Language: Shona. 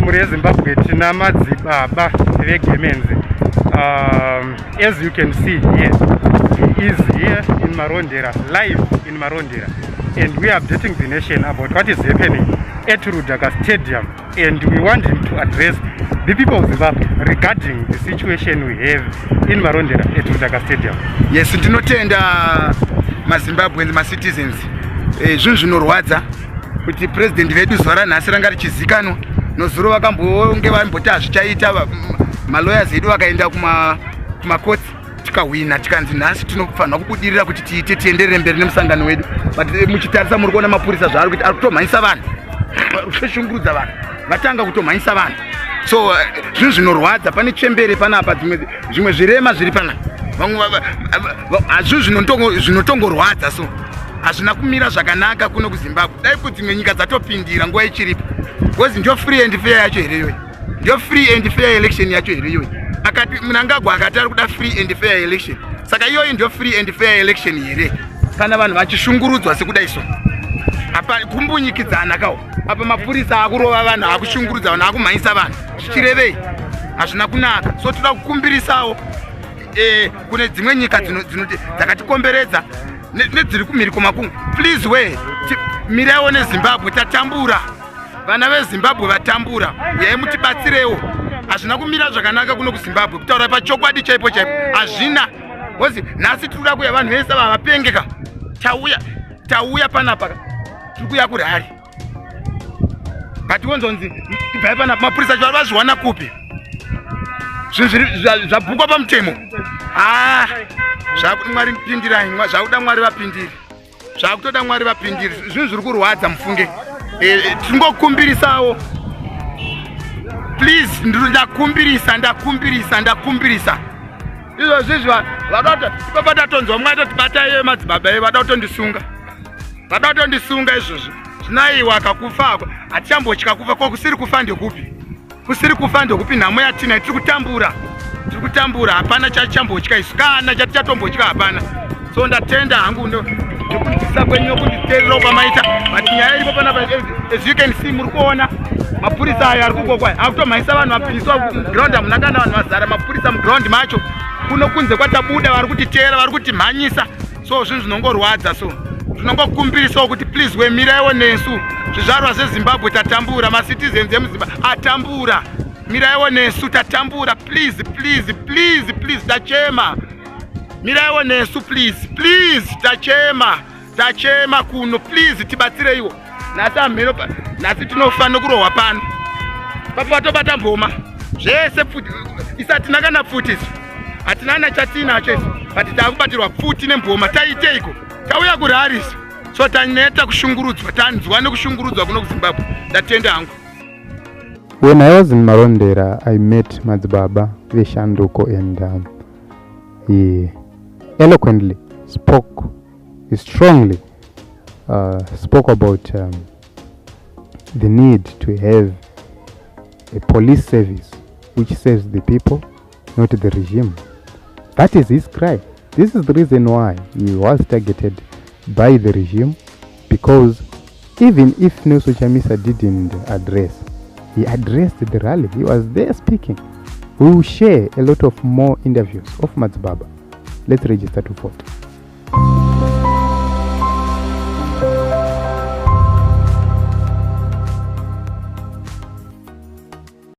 mhuri yeZimbabwe tina Madzibaba vegemenzi. As you can see here, he is here in Marondera, live in Marondera, and we are updating the nation about what is happening at Rudaka Stadium, and we want him to address the people of Zimbabwe regarding the situation we have in Marondera at Rudaka Stadium. Yes, ndinotenda maZimbabwe and citizens. Zvinhu zvinorwadza kuti president vedu zuva ranhasi ranga richizikanwa nozuro vakambonge vamboti hazvichaita malawyers edu vakaenda kumakotsi tikahwina tikanzi nhasi tinofanira kubudirira kuti tiite tienderere mberi nemusangano wedu. But muchitarisa muri kuona mapurisa zvaari kuti ari kutomhanyisa vanhu, kushungurudza vanhu, vatanga kutomhanyisa vanhu. So zvinhu zvinorwadza, pane chembere panapa, zvimwe zvirema zviri pana, hazvo zvinotongorwadza. So hazvina kumira zvakanaka kuno kuZimbabwe. Dai kuti dzimwe nyika dzatopindira nguva ichiripo, because ndio free and fair yacho here iyoyi, ndio free and fair election yacho here iyoyi. Akati Mnangagwa akati ari kuda free and fair election, saka iyoyi ndio free and fair election here kana vanhu vachishungurudzwa sekudai so. Apa kumbunyikidzana kawo, apa mapurisa akurova vanhu, akushungurudza vanhu, akumhanyisa vanhu, zvichirevei? Hazvina kunaka. So toda kukumbirisawo kune dzimwe nyika dzakatikomberedza nedziri kumhiri kumakungu, please we miraiwo neZimbabwe, tatambura vana veZimbabwe, vatambura, uyai mutibatsirewo. Hazvina kumira zvakanaka kuno kuZimbabwe, kutaura pachokwadi chaipo chaipo, hazvina. Hozi nhasi tiri kuda kuya vanhu vese vavapengeka, tauya panapa, tiri kuya kuRally, pationzonzi ibvai panapa, mapurisa vari vazviwana kupi? Zvinhu zvabhukwa pamutemo. Zvakuti Mwari pindirai, zvakuda Mwari vapindire, zvakutoda Mwari vapindire. Zvinhu zviri kurwadza mufunge. Tingokumbirisawo, please, ndakumbirisa. Izvozvi vakati tatonzwa mumwe atotibata iye Madzibaba iye, vada kutondisunga izvozvi. Zvinaiwa akakufa, hatichambotya kufa, ko kusiri kufa ndekupi? Kusiri kufa ndekupi? Nhamo yatina tiri kutambura, hapana chachambotya isu, kana chatichatombotya hapana. So ndatenda hangu ndokundisa kwenyu kunditeerera kwamaita, but nyaya iripo panapa. As you can see, muri kuona mapurisa aya ari kugokwai, akutomhanyisa vanhu, vapindiswa muground, hamuna kana vanhu vazara mapurisa muground macho. Kuno kunze kwatabuda vari kutiteera, vari kutimhanyisa. So zvinhu zvinongorwadza. So tinongokumbirisawo kuti please we miraiwo nesu, zvizvarwa zveZimbabwe tatambura, macitizens emuZimbabwe atambura, miraiwo nesu, tatambura, please, tachema, miraiwo nesu, please, tachema kuno, please, tibatsireiwo. Nhasi amheno, nhasi tinofanira kurohwa pano, patobata mboma zvese futi, isatina kana futi, hatina kana chatinacho isu, but takubatirwa futi nemboma. Taiteiko? Tauya kuRally, so taneta kushungurudzwa, tanzwa nekushungurudzwa kuno kuZimbabwe. Ndatenda hangu. When I was in Marondera, I met Madzibaba, veshanduko, and he eloquently spoke, strongly spoke about the need to have a police service which serves the people, not the regime. That is his cry. This is the reason why he was targeted by the regime, because even if Nelson Chamisa didn't address, he addressed the rally. He was there speaking. We will share a lot of more interviews of Madzibaba. Let's register to vote.